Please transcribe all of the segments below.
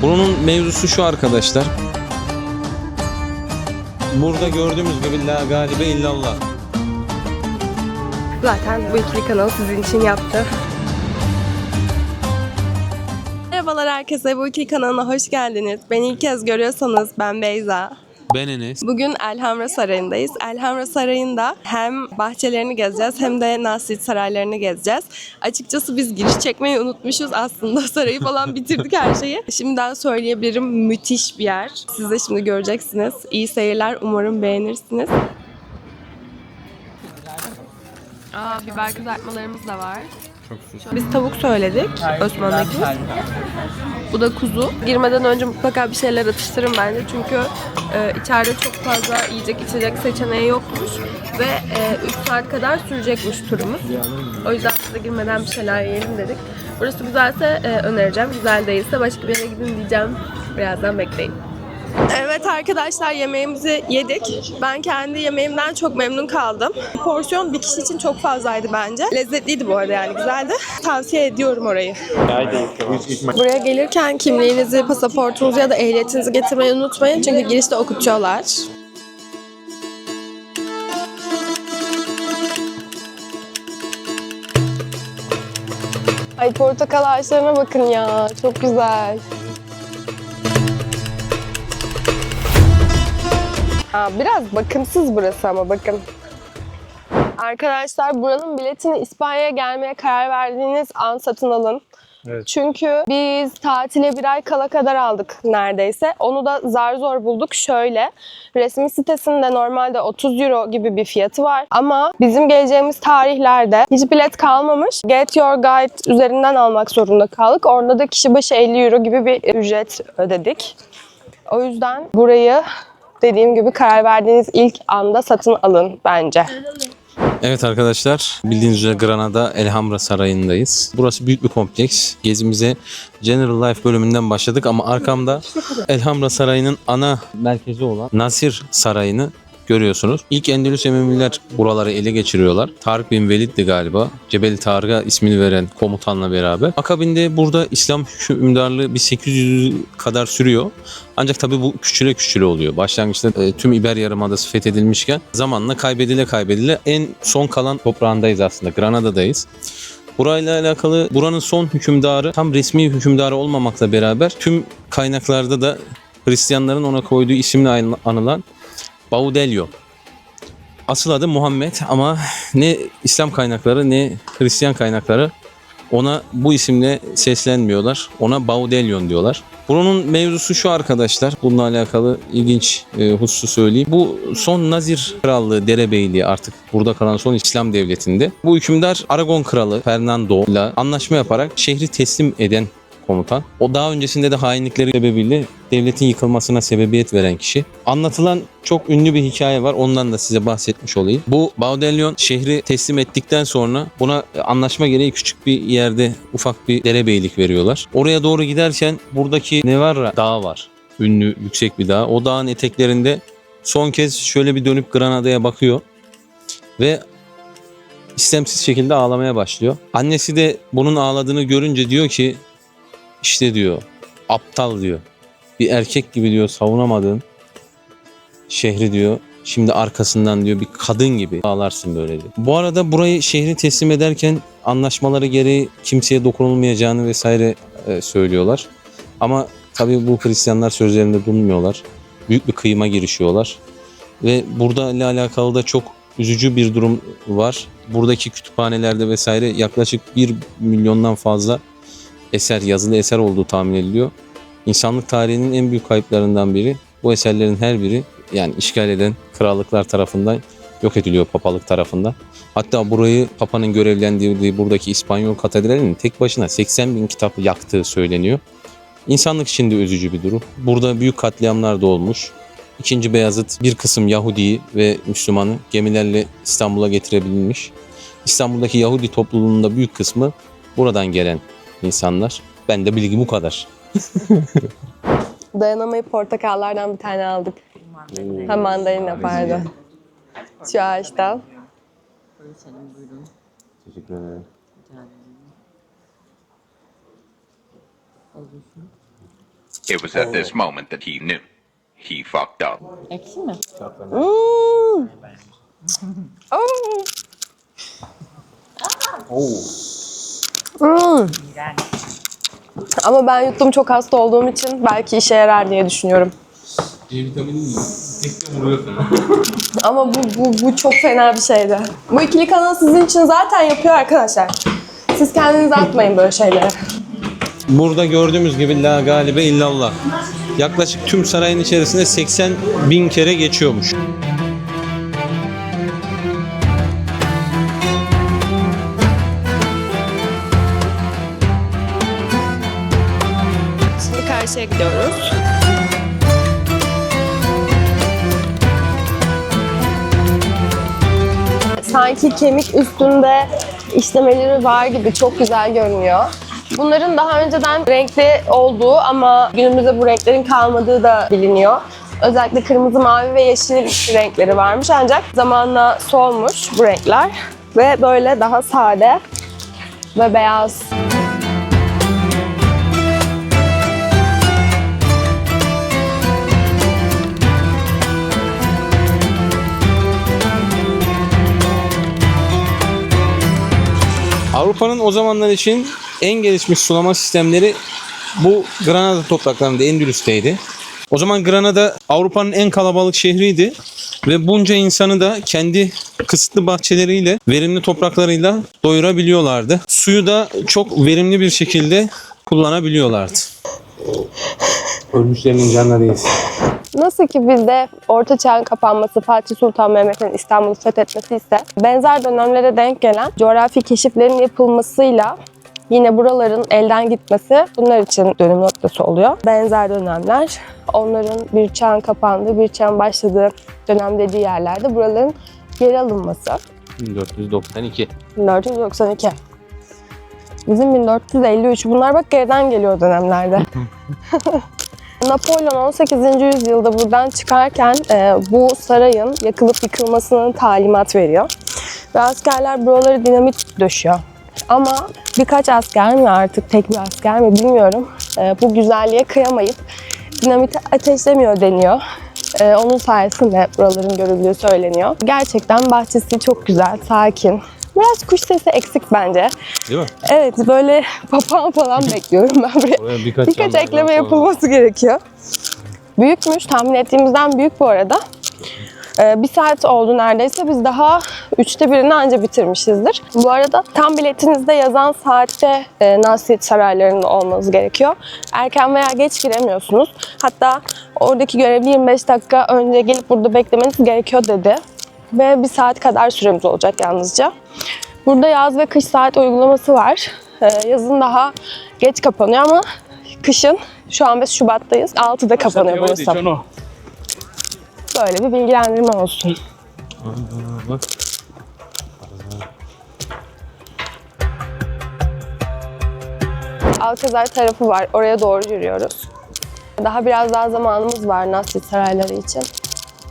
Bunun mevzusu şu arkadaşlar. Burada gördüğümüz gibi la galibe illallah. Zaten bu ikili kanalı sizin için yaptı. Merhabalar herkese, bu ikili kanalına hoş geldiniz. Beni ilk kez görüyorsanız ben Beyza. Ben Enes. Bugün Elhamra Sarayı'ndayız. Elhamra Sarayı'nda hem bahçelerini gezeceğiz hem de Nasrid saraylarını gezeceğiz. Açıkçası biz giriş çekmeyi unutmuşuz aslında. Sarayı falan bitirdik her şeyi. Şimdiden söyleyebilirim, müthiş bir yer. Siz de şimdi göreceksiniz. İyi seyirler, umarım beğenirsiniz. Biber kızartmalarımız da var. Çok güzel. Biz tavuk söyledik, Osmanlı'daki. Bu da kuzu. Girmeden önce mutlaka bir şeyler atıştırın bence çünkü içeride çok fazla yiyecek içecek seçeneği yokmuş ve 3 saat kadar sürecekmiş turumuz. O yüzden size girmeden bir şeyler yiyelim dedik. Burası güzelse önereceğim, güzel değilse başka bir yere gidin diyeceğim. Birazdan bekleyin. Evet arkadaşlar, yemeğimizi yedik. Ben kendi yemeğimden çok memnun kaldım. Porsiyon bir kişi için çok fazlaydı bence. Lezzetliydi bu arada, yani güzeldi. Tavsiye ediyorum orayı. Buraya gelirken kimliğinizi, pasaportunuzu ya da ehliyetinizi getirmeyi unutmayın. Çünkü girişte okutuyorlar. Ay, portakal ağaçlarına bakın ya. Çok güzel. Biraz bakımsız burası ama bakın. Arkadaşlar, buranın biletini İspanya'ya gelmeye karar verdiğiniz an satın alın. Evet. Çünkü biz tatile bir ay kala kadar aldık neredeyse. Onu da zar zor bulduk. Şöyle, resmi sitesinde normalde 30 euro gibi bir fiyatı var. Ama bizim geleceğimiz tarihlerde hiç bilet kalmamış. Get Your Guide üzerinden almak zorunda kaldık. Orada da kişi başı 50 euro gibi bir ücret ödedik. O yüzden burayı dediğim gibi karar verdiğiniz ilk anda satın alın bence. Evet arkadaşlar, bildiğiniz üzere Granada Elhamra Sarayı'ndayız. Burası büyük bir kompleks. Gezimize General Life bölümünden başladık ama arkamda Elhamra Sarayı'nın ana merkezi olan Nasir Sarayı'nı görüyorsunuz. İlk Endülüs Emeviler buraları ele geçiriyorlar. Tarık bin Velid'di galiba. Cebel Tarık'a ismini veren komutanla beraber. Akabinde burada İslam hükümdarlığı bir 800 kadar sürüyor. Ancak tabii bu küçüle küçüle oluyor. Başlangıçta tüm İber Yarımadası fethedilmişken zamanla kaybedile en son kalan toprağındayız aslında. Granada'dayız. Burayla alakalı buranın son hükümdarı tam resmi hükümdarı olmamakla beraber tüm kaynaklarda da Hristiyanların ona koyduğu isimle anılan Baudelio. Asıl adı Muhammed ama ne İslam kaynakları ne Hristiyan kaynakları ona bu isimle seslenmiyorlar. Ona Baudelio diyorlar. Bunun mevzusu şu arkadaşlar. Bununla alakalı ilginç hususu söyleyeyim. Bu son Nazir Krallığı, derebeyliği artık burada kalan son İslam devletinde. Bu hükümdar Aragon Kralı Fernando ile anlaşma yaparak şehri teslim eden komutan. O daha öncesinde de hainlikleri sebebiyle devletin yıkılmasına sebebiyet veren kişi. Anlatılan çok ünlü bir hikaye var. Ondan da size bahsetmiş olayım. Bu Baudelio şehri teslim ettikten sonra buna anlaşma gereği küçük bir yerde ufak bir derebeylik veriyorlar. Oraya doğru giderken buradaki Nevarra Dağı var. Ünlü yüksek bir dağ. O dağın eteklerinde son kez şöyle bir dönüp Granada'ya bakıyor ve istemsiz şekilde ağlamaya başlıyor. Annesi de bunun ağladığını görünce diyor ki İşte diyor, aptal diyor. Bir erkek gibi diyor savunamadığın şehri diyor. Şimdi arkasından diyor bir kadın gibi ağlarsın böyle diyor. Bu arada burayı şehri teslim ederken anlaşmaları gereği kimseye dokunulmayacağını vesaire söylüyorlar. Ama tabii bu Hristiyanlar sözlerinde durmuyorlar. Büyük bir kıyıma girişiyorlar. Ve burada ile alakalı da çok üzücü bir durum var. Buradaki kütüphanelerde vesaire yaklaşık 1 milyondan fazla eser, yazılı eser olduğu tahmin ediliyor. İnsanlık tarihinin en büyük kayıplarından biri. Bu eserlerin her biri yani işgal eden krallıklar tarafından yok ediliyor, papalık tarafından. Hatta burayı papanın görevlendirdiği buradaki İspanyol katedralinin tek başına 80 bin kitap yaktığı söyleniyor. İnsanlık için de üzücü bir durum. Burada büyük katliamlar da olmuş. II. Beyazıt bir kısım Yahudi'yi ve Müslümanı gemilerle İstanbul'a getirebilmiş. İstanbul'daki Yahudi topluluğunun da büyük kısmı buradan gelen insanlar. Ben de bilgi bu kadar. Dayanamayıp portakallardan bir tane aldık. Ha, mandalina pardon. Şu ağaçtan. Teşekkür ederim. It was at this moment that he knew. He fucked up. Ekşi mi? Oh. İğrenç. Ama ben yuttum, çok hasta olduğum için belki işe yarar diye düşünüyorum. C vitamini tek de vuruyor sana. Ama bu çok fena bir şeydi. Bu ikili kanal sizin için zaten yapıyor arkadaşlar. Siz kendinize atmayın böyle şeylere. Burada gördüğümüz gibi la galibe illallah. Yaklaşık tüm sarayın içerisinde 80.000 kere geçiyormuş. Şimdi karşıya gidiyoruz. Sanki kemik üstünde işlemeleri var gibi, çok güzel görünüyor. Bunların daha önceden renkli olduğu ama günümüzde bu renklerin kalmadığı da biliniyor. Özellikle kırmızı, mavi ve yeşil renkleri varmış, ancak zamanla solmuş bu renkler ve böyle daha sade ve beyaz. Avrupa'nın o zamanlar için en gelişmiş sulama sistemleri bu Granada topraklarında, Endülüs'teydi. O zaman Granada Avrupa'nın en kalabalık şehriydi ve bunca insanı da kendi kısıtlı bahçeleriyle, verimli topraklarıyla doyurabiliyorlardı. Suyu da çok verimli bir şekilde kullanabiliyorlardı. Ölmüşlerin canlarıyız. Nasıl ki bizde Orta Çağ'ın kapanması, Fatih Sultan Mehmet'in İstanbul'u fethetmesi ise benzer dönemlere denk gelen coğrafi keşiflerin yapılmasıyla yine buraların elden gitmesi bunlar için dönüm noktası oluyor. Benzer dönemler, onların bir çağın kapandığı, bir çağın başladığı dönem dediği yerlerde buraların geri alınması. 1492. 1492. Bizim 1453. Bunlar bak geriden geliyor dönemlerde. Napolyon 18. yüzyılda buradan çıkarken bu sarayın yakılıp yıkılmasının talimat veriyor. Ve askerler buraları dinamit döşüyor. Ama birkaç asker mi, artık tek bir asker mi bilmiyorum, bu güzelliğe kıyamayıp dinamiti ateşlemiyor deniyor. Onun sayesinde buraların görüldüğü söyleniyor. Gerçekten bahçesi çok güzel, sakin. Biraz kuş sesi eksik bence. Değil mi? Evet, böyle papağan falan bekliyorum ben buraya. Oraya birkaç Birkaç yanlardan ekleme falan. yapılması gerekiyor. Büyükmüş, tahmin ettiğimizden büyük bu arada. Bir saat oldu neredeyse. Biz daha 1/3'ünü anca bitirmişizdir. Bu arada tam biletinizde yazan saatte Nasrid saraylarında olmanız gerekiyor. Erken veya geç giremiyorsunuz. Hatta oradaki görevli 25 dakika önce gelip burada beklemeniz gerekiyor dedi. Ve 1 saat kadar süremiz olacak yalnızca. Burada yaz ve kış saat uygulaması var. Yazın daha geç kapanıyor ama kışın, şu an biz Şubat'tayız, 6'da kapanıyor burası. Böyle bir bilgilendirme olsun. Bak. Alcazar tarafı var. Oraya doğru yürüyoruz. Biraz daha zamanımız var Nasrid sarayları için.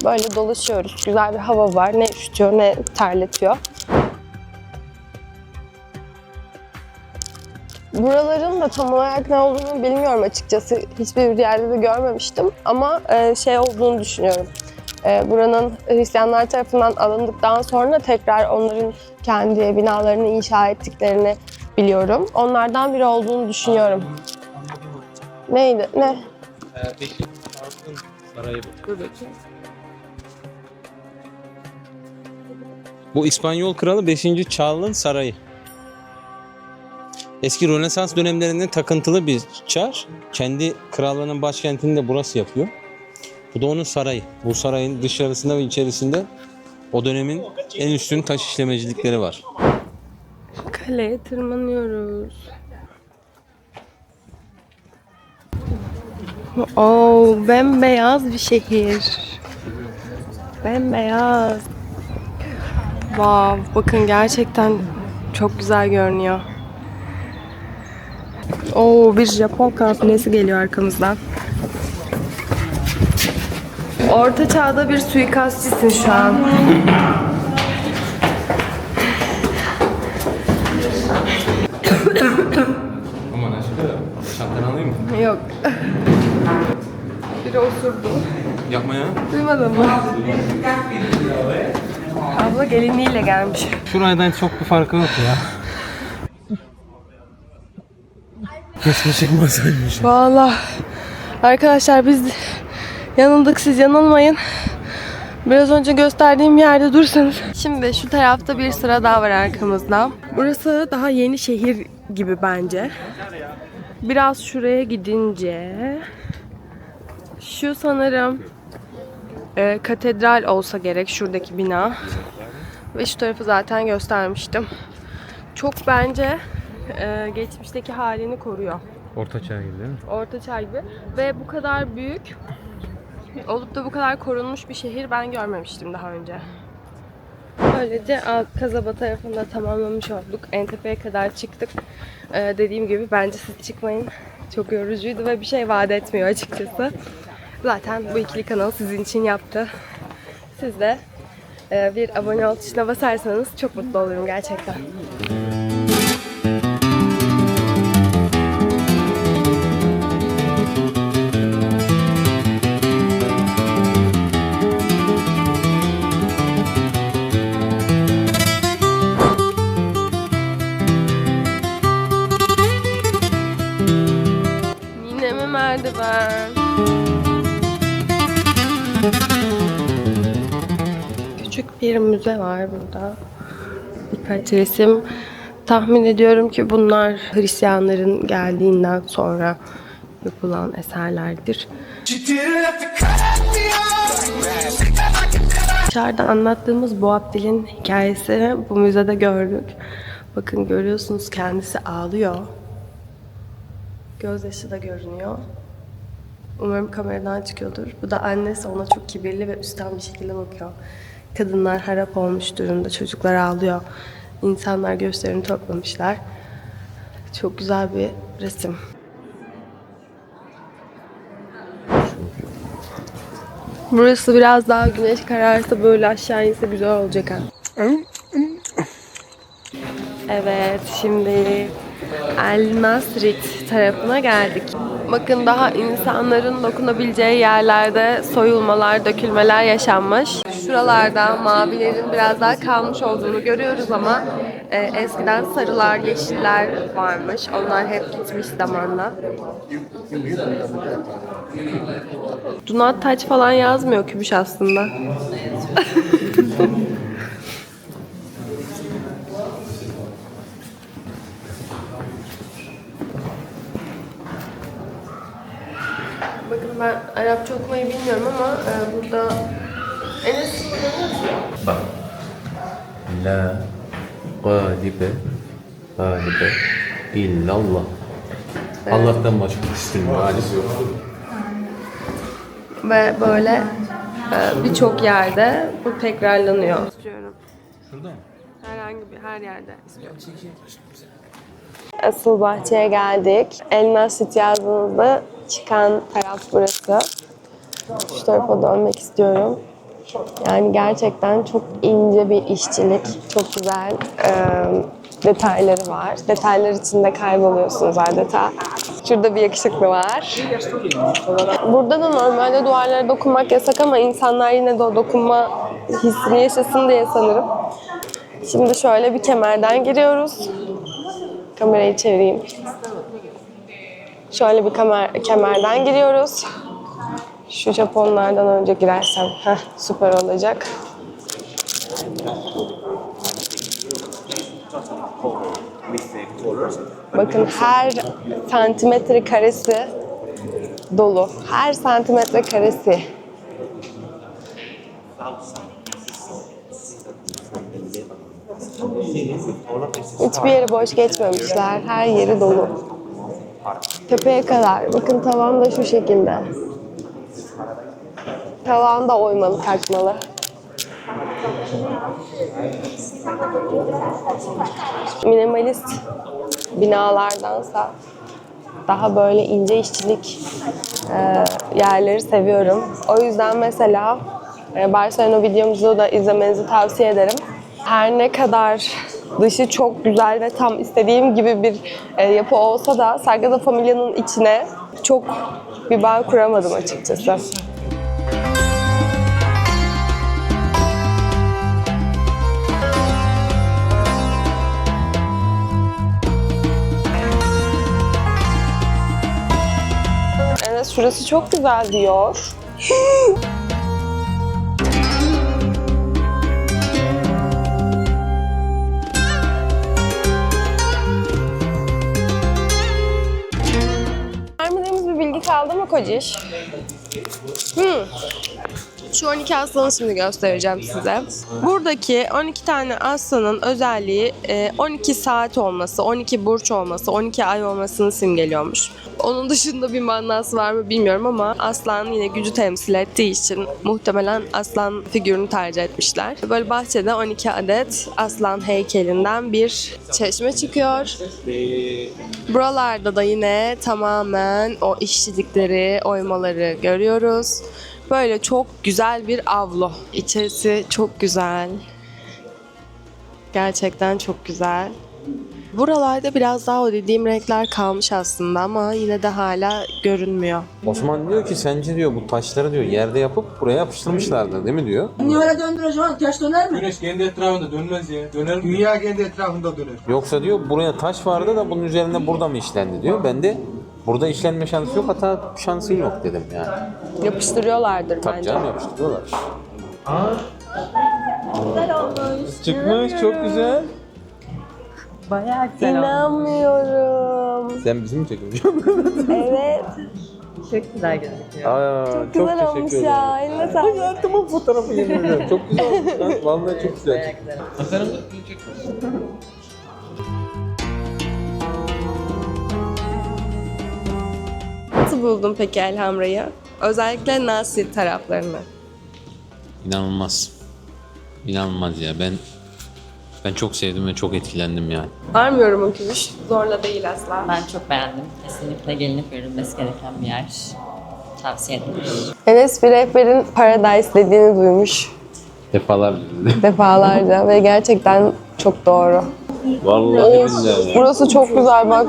Böyle dolaşıyoruz. Güzel bir hava var. Ne üşütüyor ne terletiyor. Buraların da tam olarak ne olduğunu bilmiyorum açıkçası. Hiçbir yerde de görmemiştim. Ama şey olduğunu düşünüyorum. Buranın Hristiyanlar tarafından alındıktan sonra tekrar onların kendi binalarını inşa ettiklerini biliyorum. Onlardan biri olduğunu düşünüyorum. Neydi? Ne? Sarayı bu İspanyol kralı 5. Charles'ın sarayı. Eski Rönesans dönemlerinde takıntılı bir çar. Kendi krallığının başkentini de burası yapıyor. Bu da onun sarayı. Bu sarayın dışarısında ve içerisinde o dönemin en üstün taş işlemecilikleri var. Kaleye tırmanıyoruz. Oo, bembeyaz bir şehir. Bembeyaz. Wow, bakın gerçekten çok güzel görünüyor. Oo, bir Japon kafilesi geliyor arkamızdan. Orta çağda bir suikastçısın şu an. Aman aşkına şapkanı alayım mı? Yok. biri osurdu. Yapma ya. Duymadın mı? Abla gelinliğiyle gelmiş. Şuradan çok bir farkı yok ya. Keşke çıkmasaymış. Vallahi arkadaşlar biz yanıldık, siz yanılmayın. Biraz önce gösterdiğim yerde dursanız. Şimdi şu tarafta bir sıra daha var arkamızda. Burası daha yeni şehir gibi bence. Biraz şuraya gidince şu sanırım katedral olsa gerek, şuradaki bina. Ve şu tarafı zaten göstermiştim. Çok bence geçmişteki halini koruyor. Orta çağ gibi değil mi? Orta çağ gibi. Ve bu kadar büyük olup da bu kadar korunmuş bir şehir ben görmemiştim daha önce. Böylece kasaba tarafını da tamamlamış olduk. En tepeye kadar çıktık. Dediğim gibi bence siz çıkmayın. Çok yorucuydu ve bir şey vaat etmiyor açıkçası. Zaten bu ikili kanalı sizin için yaptı. Siz de bir abone ol tuşuna basarsanız çok mutlu olurum gerçekten. Yine mi merdiven? Küçük bir müze var burada. Birkaç resim. Tahmin ediyorum ki bunlar Hristiyanların geldiğinden sonra yapılan eserlerdir. Dışarıda anlattığımız Boabdil'in hikayesini bu müzede gördük. Bakın görüyorsunuz, kendisi ağlıyor. Gözyaşı da görünüyor. Umarım kameradan çıkıyordur. Bu da annesi, ona çok kibirli ve üstten bir şekilde bakıyor. Kadınlar harap olmuş durumda, çocuklar ağlıyor. İnsanlar göğüslerini toplamışlar. Çok güzel bir resim. Burası biraz daha güneş kararsa, böyle aşağı inse güzel olacak ha. Evet, şimdi El Masrit tarafına geldik. Bakın daha insanların dokunabileceği yerlerde soyulmalar, dökülmeler yaşanmış. Şuralarda mavilerin biraz daha kalmış olduğunu görüyoruz ama eskiden sarılar, yeşiller varmış. Onlar hep gitmiş zamanla. Do not touch falan yazmıyor Kübüş aslında. Bakın ben Arapça okumayı bilmiyorum ama burada Enes Bak. La galibe illallah. Allah'tan başka hiçbir halisi yok. ve böyle birçok yerde bu tekrarlanıyor. İstiyorum. Şurada mı? Herhangi bir her yerde istiyorum. Asıl bahçeye geldik. El Masrit yazdığınızda çıkan taraf burası. Şu tarafa dönmek istiyorum. Yani gerçekten çok ince bir işçilik, çok güzel detayları var. Detaylar içinde kayboluyorsunuz adeta. Şurada bir yakışıklı var. Burada da normalde duvarlara dokunmak yasak ama insanlar yine de o dokunma hissini yaşasın diye sanırım. Şimdi şöyle bir kemerden giriyoruz. Kamerayı çevireyim. Şöyle bir kemerden giriyoruz. Şu Japonlardan önce girersem süper olacak. Bakın her santimetre karesi dolu. Her santimetre karesi. Hiçbir yeri boş geçmemişler. Her yeri dolu. Tepeye kadar. Bakın tavan da şu şekilde. Tavan da oymalı, takmalı. Minimalist binalardansa daha böyle ince işçilik yerleri seviyorum. O yüzden mesela Barcelona videomuzu da izlemenizi tavsiye ederim. Her ne kadar dışı çok güzel ve tam istediğim gibi bir yapı olsa da Sagrada Familia'nın içine çok bir bağ kuramadım açıkçası. Evet, şurası çok güzel diyor. Vermediğimiz bir bilgi kaldı mı Kociş? Şu 12 aslanı şimdi göstereceğim size. Buradaki 12 tane aslanın özelliği 12 saat olması, 12 burç olması, 12 ay olmasını simgeliyormuş. Onun dışında bir manası var mı bilmiyorum ama aslan yine gücü temsil ettiği için muhtemelen aslan figürünü tercih etmişler. Böyle bahçede 12 adet aslan heykelinden bir çeşme çıkıyor. Buralarda da yine tamamen o işçilikleri, oymaları görüyoruz. Böyle çok güzel bir avlu. İçerisi çok güzel. Gerçekten çok güzel. Buralarda biraz daha o dediğim renkler kalmış aslında ama yine de hala görünmüyor. Osman diyor ki sence diyor bu taşları diyor yerde yapıp buraya yapıştırmışlardı değil mi diyor. Niye öyle döndüreceğim? Taş döner mi? Güneş kendi etrafında dönmez ya. Döner mi? Dünya kendi etrafında döner. Yoksa diyor buraya taş vardı da bunun üzerinde burada mı işlendi diyor. Ben de burada işlenme şansı yok, hata şansı yok dedim yani. Yapıştırıyorlardır Tabii bence. canım, yapıştırıyorlar. Çıkmış çok güzel. Bayağı güzel oldu. İnanmıyorum. Sen bizi mi çekiyorsun? Evet. Çok güzel gözüküyor. Aa, çok Güzel olmuş teşekkür ederim. ya. Eline sağlık. Hayatımın fotoğrafı yemin ederim. Çok güzel olmuş lan. Vallahi çok güzel. Nasıl buldun peki Elhamra'yı? Özellikle Nasir taraflarını. İnanılmaz. İnanılmaz ya. Ben çok sevdim ve çok etkilendim yani. Var mı yorumun Gümüş? Zorla değil asla. Ben çok beğendim. Kesinlikle gelinip görülmesi gereken bir yer. Tavsiye ederim. Enes bir rehberin Paradise dediğini duymuş Defalarca. defalarca ve gerçekten çok doğru. Vallahi billahi ya. Burası çok güzel bak.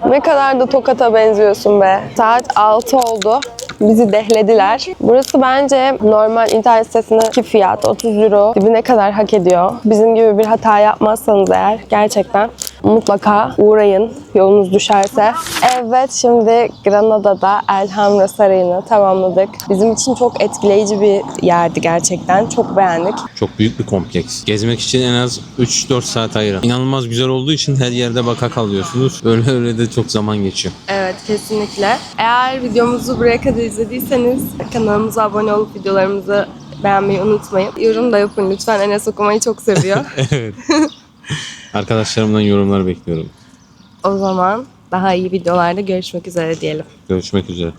Ne kadar da Tokat'a benziyorsun be. Saat 6 oldu. Bizi dehlediler. Burası bence normal internet sitesindeki fiyat 30 euro. Dibine kadar hak ediyor. Bizim gibi bir hata yapmazsanız eğer gerçekten mutlaka uğrayın yolunuz düşerse. Evet, şimdi Granada'da Elhamra Sarayı'nı tamamladık. Bizim için çok etkileyici bir yerdi gerçekten. Çok beğendik. Çok büyük bir kompleks. Gezmek için en az 3-4 saat ayırın. İnanılmaz güzel olduğu için her yerde baka kalıyorsunuz. Öyle de çok zaman geçiyor. Evet, kesinlikle. Eğer videomuzu buraya kadar izlediyseniz kanalımıza abone olup videolarımızı beğenmeyi unutmayın. Yorum da yapın lütfen. Enes okumayı çok seviyor. Evet. Arkadaşlarımdan yorumlar bekliyorum. O zaman daha iyi videolarda görüşmek üzere diyelim. Görüşmek üzere.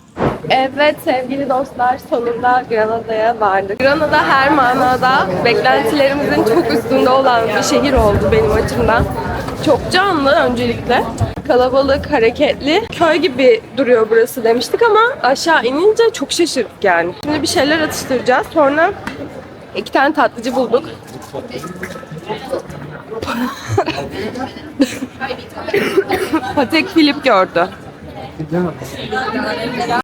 Evet sevgili dostlar, sonunda Granada'ya vardık. Granada her manada beklentilerimizin çok üstünde olan bir şehir oldu benim açımdan. Çok canlı öncelikle. Kalabalık, hareketli. Köy gibi duruyor burası demiştik ama aşağı inince çok şaşırdık yani. Şimdi bir şeyler atıştıracağız. Sonra 2 tane tatlıcı bulduk. Patek Philippe gördü.